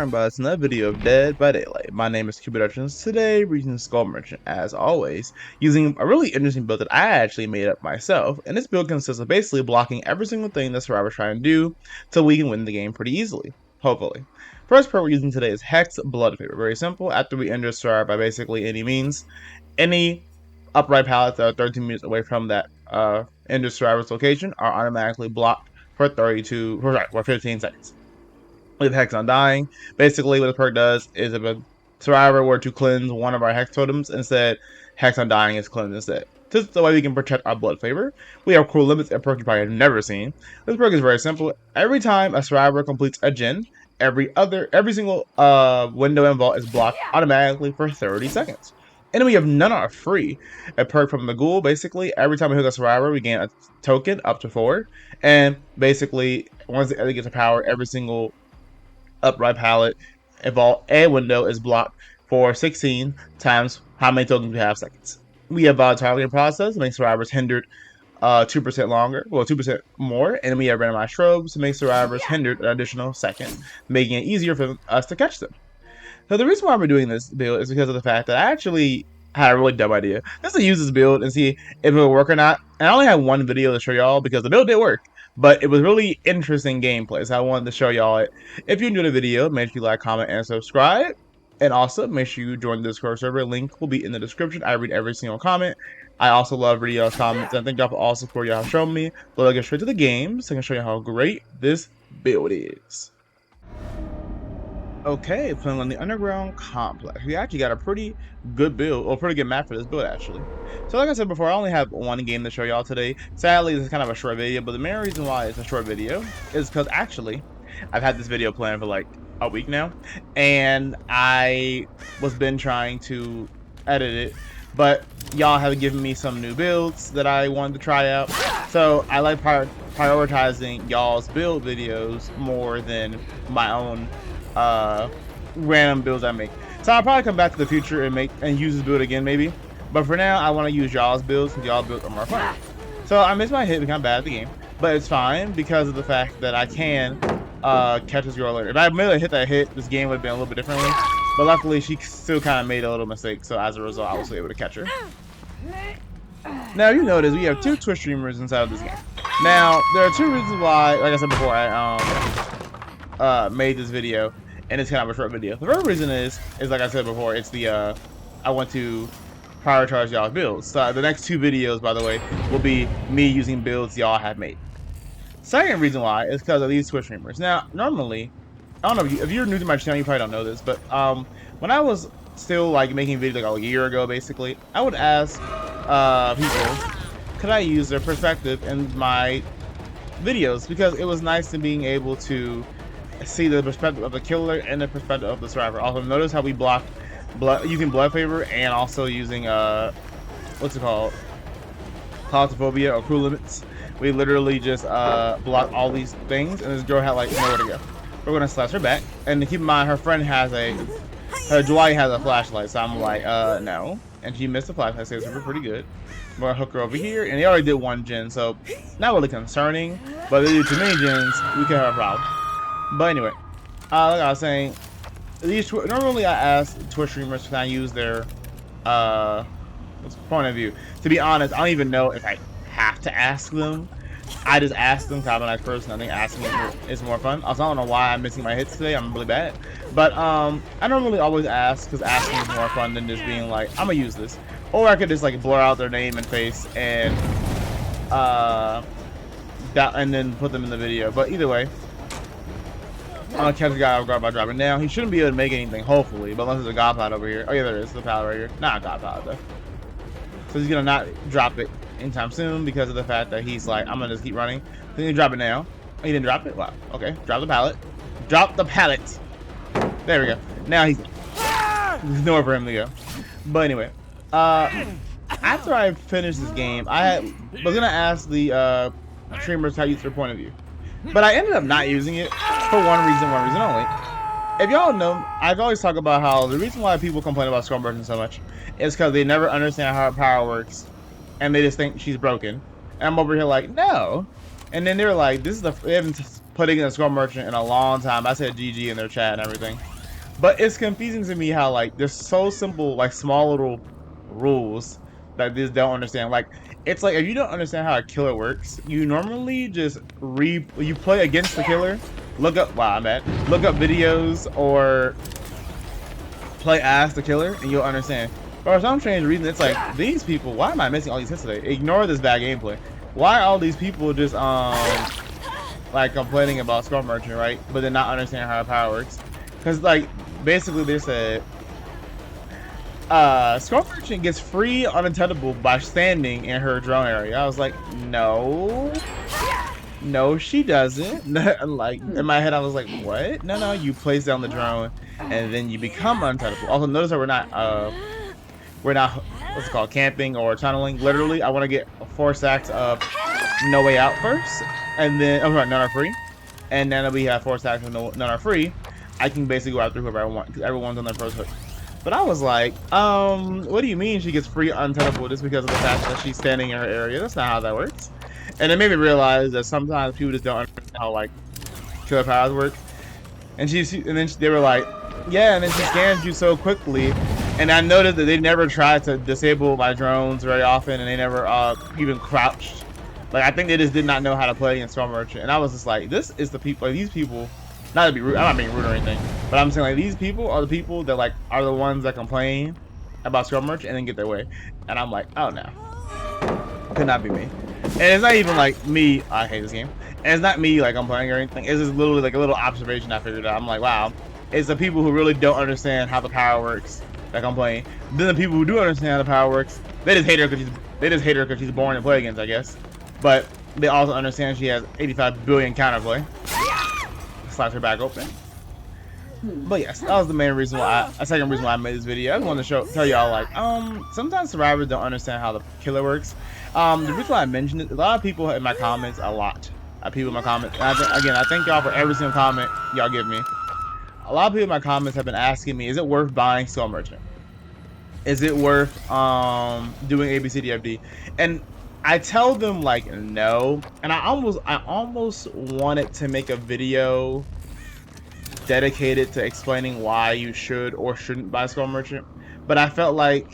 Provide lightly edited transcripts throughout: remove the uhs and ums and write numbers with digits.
joined by us in another video of Dead by Daylight. My name is Cubeproductions. Today we're using Skull Merchant as always, using a really interesting build that I actually made up myself. And this build consists of basically blocking every single thing that Survivor's trying to do so we can win the game pretty easily, hopefully. First part we're using today is Hex Blood Favor. Very simple. After we enter Survivor by basically any means, any upright pallets that are 13 meters away from that Ender Survivor's location are automatically blocked for 15 seconds. With Hex Undying, basically what the perk does is if a survivor were to cleanse one of our Hex totems, instead Hex Undying is cleansed instead. This is the way we can protect our blood favor. We have cruel limits, a perk you probably have never seen. This perk is very simple. Every time a survivor completes a gen, every single window and vault is blocked automatically for 30 seconds. And then we have None Are Free, a perk from the Ghoul. Basically, every time we hook a survivor, we gain a token up to 4. And basically, once it gets a power, every single upright pallet, a vault, and window is blocked for 16 times how many tokens we have seconds. We have targeting process to make survivors hindered 2% longer, well 2% more, and we have randomized strobes to make survivors hindered an additional second, making it easier for us to catch them. So the reason why we're doing this build is because of the fact that I actually had a really dumb idea just to use this build and see if it would work or not. And I only had one video to show y'all because the build did work. But it was really interesting gameplay, so I wanted to show y'all it. If you enjoyed the video, make sure you like, comment, and subscribe. And also, make sure you join the Discord server. Link will be in the description. I read every single comment. I also love reading y'all's comments. And thank y'all for all the support y'all have shown me. But let's get straight to the game so I can show you how great this build is. Okay, playing on the Underground Complex. We actually got a pretty good build, or pretty good map for this build, actually. So like I said before, I only have one game to show y'all today. Sadly, this is kind of a short video, but the main reason why it's a short video is because actually, I've had this video planned for like a week now, and I was been trying to edit it, but y'all have given me some new builds that I wanted to try out. So I like prioritizing y'all's build videos more than my own random builds I make. So I'll probably come back to the future and use this build again maybe. But for now I want to use y'all's builds because y'all builds are more fun. So I missed my hit because I'm bad at the game. But it's fine because of the fact that I can catch this girl later. If I merely hit that hit, this game would have been a little bit differently. But luckily she still kind of made a little mistake, so as a result I was able to catch her. Now you notice we have 2 Twitch streamers inside of this game. Now there are 2 reasons why, like I said before, I made this video. And it's kind of a short video. The first reason is like I said before, it's the I want to prioritize y'all's builds. So the next 2 videos, by the way, will be me using builds y'all have made. Second reason why is because of these Twitch streamers. Now, normally, I don't know if you're new to my channel, you probably don't know this, but when I was still like making videos like a year ago, basically, I would ask people, could I use their perspective in my videos, because it was nice to being able to see the perspective of the killer and the perspective of the survivor. Also, notice how we blocked using blood favor and also using what's it called, claustrophobia or cruel limits. We literally just blocked all these things, and this girl had like nowhere to go. We're gonna slash her back, and keep in mind her friend has her Dwight has a flashlight, so I'm like no, and she missed the flashlight, so it's pretty good. We're gonna hook her over here, and they already did 1 gen, so not really concerning, but if they do too many gens, we could have a problem. But anyway, like I was saying, normally I ask Twitch streamers can I use their point of view. To be honest, I don't even know if I have to ask them. I just ask them because I'm a nice person. I think asking is more fun. Also, I don't know why I'm missing my hits today. I'm really bad. But I normally always ask because asking is more fun than just being like, I'm gonna use this. Or I could just like blur out their name and face and then put them in the video. But either way, I'm gonna catch the guy off guard by dropping down. He shouldn't be able to make anything, hopefully, but unless there's a god pallet over here. Oh yeah, there is the pallet right here. Not a god pallet though. So he's gonna not drop it anytime soon because of the fact that he's like, I'm gonna just keep running. He's gonna drop it now. Oh, he didn't drop it? Wow. Okay. Drop the pallet. Drop the pallet. There we go. Now there's nowhere for him to go. But anyway, after I finished this game, I was gonna ask the streamers how to use their point of view. But I ended up not using it for one reason only. If y'all know, I've always talked about how the reason why people complain about Skull Merchant so much is because they never understand how her power works, and they just think she's broken. And I'm over here like, no. And then they're like, they haven't put in a Skull Merchant in a long time. I said GG in their chat and everything. But it's confusing to me how like there's so simple, like small little rules that this don't understand. Like it's like if you don't understand how a killer works, you normally just you play against the killer, look up look up videos or play as the killer and you'll understand. For some strange reason, it's like these people, why am I missing all these hits today? Ignore this bad gameplay. Why are all these people just like complaining about Skull Merchant, right? But they're not understanding how the power works. Cause like basically they said Skull Merchant gets free unattendable by standing in her drone area. I was like, no. No, she doesn't. Like in my head I was like, what? No, you place down the drone and then you become unattendable. Also notice that we're not what's it called, camping or tunneling. Literally, I want to get 4 stacks of No Way Out first, and then none are free, and then we have 4 stacks of none are free. I can basically go after whoever I want because everyone's on their first hook. But I was like, what do you mean she gets free unattendable just because of the fact that she's standing in her area? That's not how that works. And it made me realize that sometimes people just don't understand how like killer powers work. And they were like, yeah, and then she scans you so quickly. And I noticed that they never tried to disable my drones very often, and they never even crouched. Like I think they just did not know how to play against Skull Merchant. And I was just like, this is the people. Like, these people, not to be rude, I'm not being rude or anything, but I'm saying like these people are the people that like are the ones that complain about Skull Merchant and then get their way. And I'm like, oh no, could not be me. And it's not even like me. I hate this game. And it's not me like complaining or anything. It's just literally like a little observation I figured out. I'm like, wow, it's the people who really don't understand how the power works that complain. Then the people who do understand how the power works, they just hate her because she's born to play against, I guess. But they also understand she has 85 billion counterplay. Slaps her back open. But yes, that was the main reason why. A second reason why I made this video. I just wanted to tell y'all like, sometimes survivors don't understand how the killer works. The reason why I mentioned it, a lot of people in my comments, people in my comments. And I thank y'all for every single comment y'all give me. A lot of people in my comments have been asking me, is it worth buying Skull Merchant? Is it worth doing ABCDFD? And I tell them like no. And I almost wanted to make a video dedicated to explaining why you should or shouldn't buy Skull Merchant. But I felt like,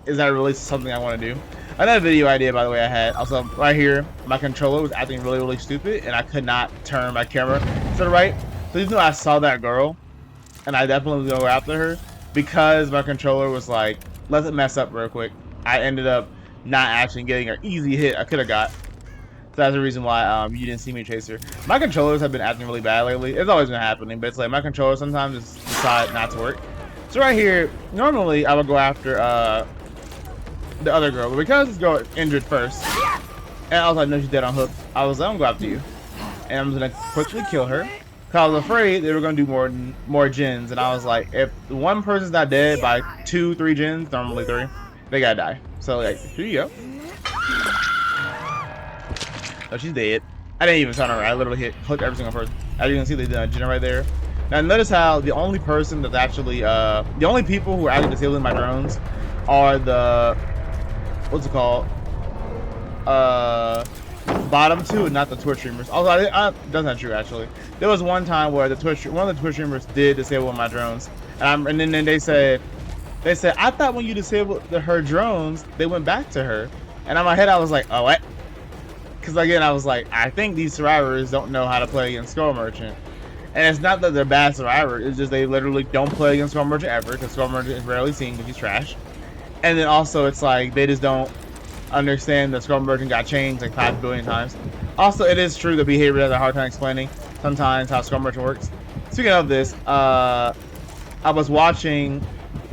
is that really something I want to do? Another video idea, by the way, I had also right here. My controller was acting really stupid, and I could not turn my camera to the right. So even though I saw that girl, and I definitely go after her, because my controller was like, let it mess up real quick. I ended up not actually getting an easy hit I could have got. So that's the reason why you didn't see me chase her. My controllers have been acting really bad lately. It's always been happening, but it's like my controller sometimes just decide not to work. So right here, normally I would go after the other girl, but because this girl injured first, and I was like, no, she's dead on hook. I was like, I'm gonna go after you, and I'm gonna quickly kill her. Cause I was afraid they were gonna do more gens, and I was like, if one person's not dead by 2-3 gens, normally 3, they gotta die. So like, here you go. Oh, she's dead. I didn't even turn her. I literally hooked every single person. As you can see, they did a gen right there. Now notice how the only person that's actually the only people who are actually disabling my drones are the what's it called? Bottom 2 and not the Twitch streamers. Although that's not true actually. There was one time where one of the Twitch streamers did disable my drones, and then they said I thought when you disabled her drones they went back to her, and in my head I was like, oh what? Because again I was like, I think these survivors don't know how to play against Skull Merchant. And it's not that they're bad survivors, it's just they literally don't play against Skull Merchant ever, because Skull Merchant is rarely seen because he's trash. And then also it's like they just don't understand that Skull Merchant got changed like 5 billion times. Also, it is true that behavior has a hard time explaining sometimes how Skull Merchant works. Speaking of this, I was watching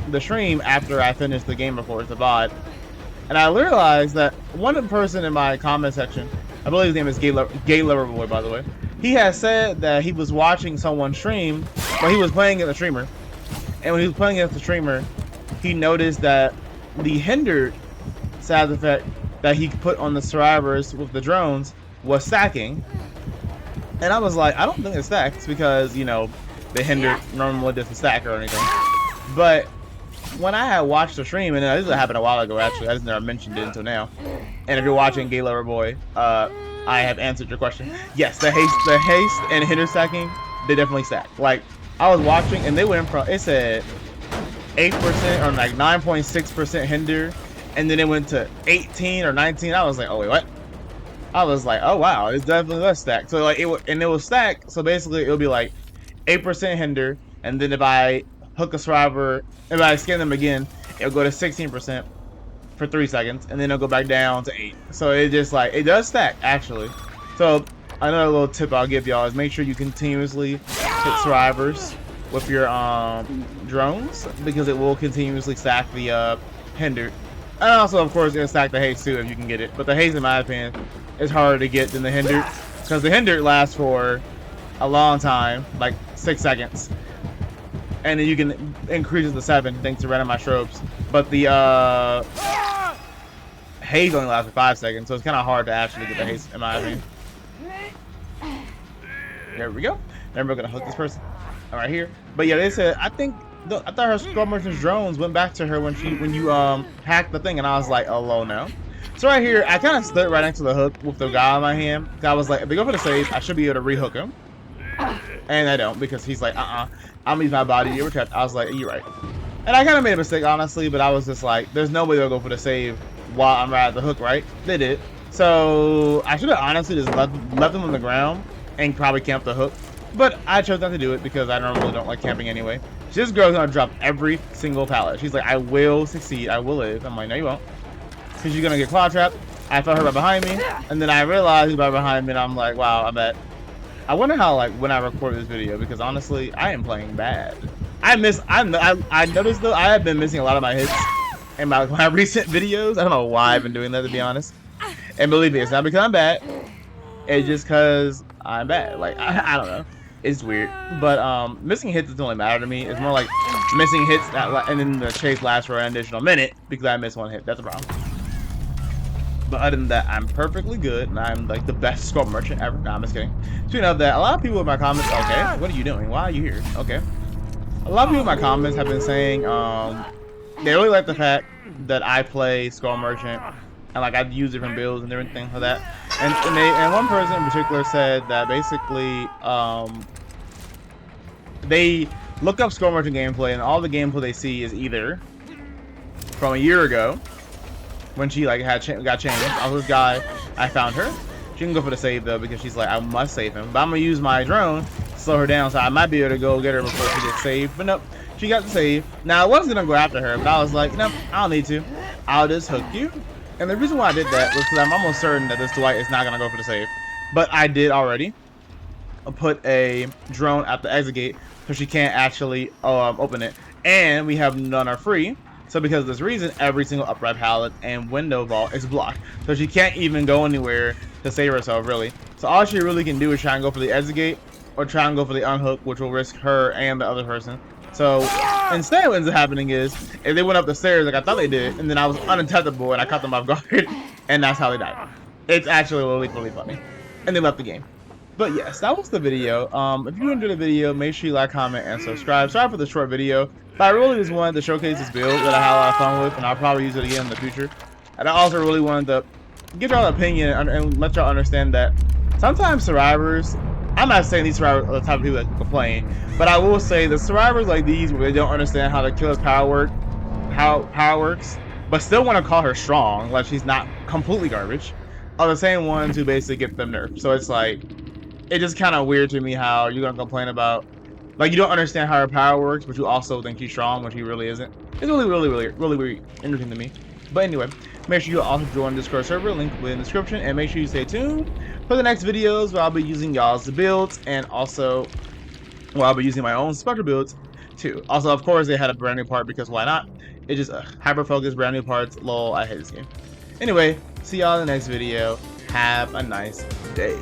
the stream after I finished the game before the VOD, and I realized that one person in my comment section, I believe his name is Gay Loverboy, by the way, he has said that he was watching someone stream, but he was playing against a streamer, and when he was playing against the streamer, he noticed that the hindered side effect that he put on the survivors with the drones was stacking. And I was like, I don't think it stacks because, you know, the hindered normally doesn't stack or anything. But when I had watched the stream, and this happened a while ago actually, I just never mentioned it until now. And if you're watching Gay Lover Boy, I have answered your question. Yes, the haste and hinder stacking, they definitely stack. Like, I was watching and they went from, it said 8% or like 9.6% hinder, and then it went to 18 or 19. I was like, oh wait, what? I was like, oh wow, it's definitely less stacked. So like it was stacked. So basically, it'll be like 8% hinder, and then if I hook a survivor, if I scan them again, it'll go to 16% for 3 seconds, and then it'll go back down to 8. So it just like it does stack actually. So another little tip I'll give y'all is make sure you continuously hit survivors with your drones, because it will continuously stack the hinder. And also, of course, it'll stack the haste too if you can get it. But the haste, in my opinion, is harder to get than the hinder, because the hinder lasts for a long time, like 6 seconds. And then you can increase it to 7 thanks to randomized strobes. But the haze only lasts for 5 seconds, so it's kind of hard to actually get the haze, in my opinion. There we go. Then we're gonna hook this person right here. But yeah, they said I thought her Skull Merchant's drones went back to her when you hacked the thing, and I was like, oh no. So right here, I kind of stood right next to the hook with the guy in my hand. I was like, if they go for the save, I should be able to rehook him. And I don't, because he's like, I'm gonna use my body to protect. I was like, you're right. And I kind of made a mistake, honestly, but I was just like, there's no way they'll go for the save while I'm right at the hook, right? They did. So I should have honestly just left them on the ground and probably camped the hook. But I chose not to do it because I normally don't like camping anyway. This girl's gonna drop every single pallet. She's like, I will succeed, I will live. I'm like, no, you won't. Because you're gonna get claw trapped. I felt her right behind me, and then I realized he was right behind me, and I'm like, wow, I bet. I wonder how, like, when I record this video, because honestly, I am playing bad. I noticed though, I have been missing a lot of my hits in my recent videos. I don't know why I've been doing that, to be honest. And believe me, it's not because I'm bad. It's just because I'm bad. Like, I don't know. It's weird. But missing hits doesn't really matter to me. It's more like missing hits and then the chase lasts for an additional minute because I missed 1 hit. That's a problem. But other than that, I'm perfectly good, and I'm like the best Skull Merchant ever. Nah, I'm just kidding. Speaking of that, a lot of people in my comments, okay, what are you doing? Why are you here? Okay. A lot of people in my comments have been saying they really like the fact that I play Skull Merchant, and like I use different builds and different things like that. And one person in particular said that basically they look up Skull Merchant gameplay, and all the gameplay they see is either from a year ago, when she like got changed. I was this guy, I found her. She can go for the save though, because she's like, I must save him. But I'm gonna use my drone to slow her down, so I might be able to go get her before she gets saved. But nope, she got the save. Now I was gonna go after her, but I was like, nope, I don't need to. I'll just hook you. And the reason why I did that was because I'm almost certain that this Dwight is not gonna go for the save. But I did already put a drone at the exit gate, so she can't actually open it. And we have none are free. So because of this reason, every single upright pallet and window vault is blocked. So she can't even go anywhere to save herself, really. So all she really can do is try and go for the exit gate, or try and go for the unhook, which will risk her and the other person. So instead what ends up happening is, if they went up the stairs like I thought they did, and then I was unattactable and I caught them off guard, and that's how they died. It's actually really funny. And they left the game. But yes, that was the video. If you enjoyed the video, make sure you like, comment, and subscribe. Sorry for the short video, but I really just wanted to showcase this build that I had a lot of fun with, and I'll probably use it again in the future. And I also really wanted to get y'all an opinion and let y'all understand that sometimes survivors, I'm not saying these survivors are the type of people that complain, but I will say the survivors like these, where they don't understand how the killer's power works, but still want to call her strong, like she's not completely garbage, are the same ones who basically get them nerfed. So it's like, it's just kind of weird to me how you're gonna complain about, like, you don't understand how her power works, but you also think she's strong when she really isn't. It's really interesting to me. But anyway, make sure you also join the Discord server, link in the description, and make sure you stay tuned for the next videos where I'll be using y'all's builds, and also, well, I'll be using my own Spectre builds too. Also, of course, they had a brand new part, because why not? It's just hyper-focused, brand new parts. Lol, I hate this game. Anyway, see y'all in the next video. Have a nice day.